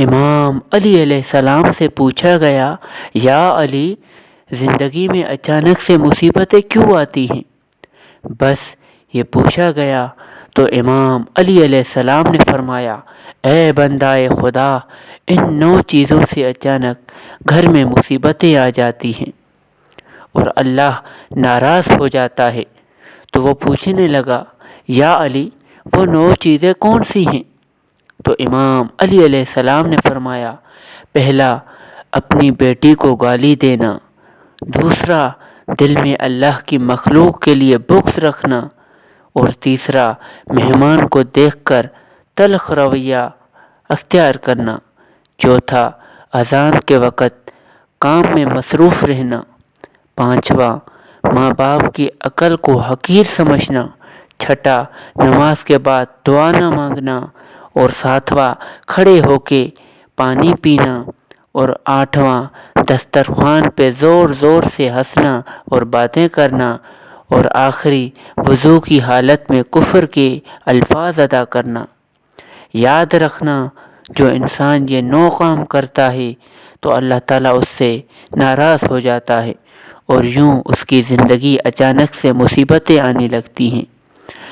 امام علی علیہ السلام سے پوچھا گیا، یا علی، زندگی میں اچانک سے مصیبتیں کیوں آتی ہیں؟ بس یہ پوچھا گیا تو امام علی علیہ السلام نے فرمایا، اے بندہ خدا، ان 9 چیزوں سے اچانک گھر میں مصیبتیں آ جاتی ہیں اور اللہ ناراض ہو جاتا ہے۔ تو وہ پوچھنے لگا، یا علی، وہ 9 چیزیں کون سی ہیں؟ تو امام علی علیہ السلام نے فرمایا، پہلا، اپنی بیٹی کو گالی دینا، دوسرا، دل میں اللہ کی مخلوق کے لیے بغض رکھنا، اور تیسرا، مہمان کو دیکھ کر تلخ رویہ اختیار کرنا، چوتھا، اذان کے وقت کام میں مصروف رہنا، پانچواں، ماں باپ کی عقل کو حقیر سمجھنا، چھٹا، نماز کے بعد دعا نہ مانگنا، اور ساتواں، کھڑے ہو کے پانی پینا، اور آٹھواں، دسترخوان پہ زور زور سے ہنسنا اور باتیں کرنا، اور آخری، وضو کی حالت میں کفر کے الفاظ ادا کرنا۔ یاد رکھنا، جو انسان یہ 9 کام کرتا ہے تو اللہ تعالیٰ اس سے ناراض ہو جاتا ہے، اور یوں اس کی زندگی اچانک سے مصیبتیں آنے لگتی ہیں۔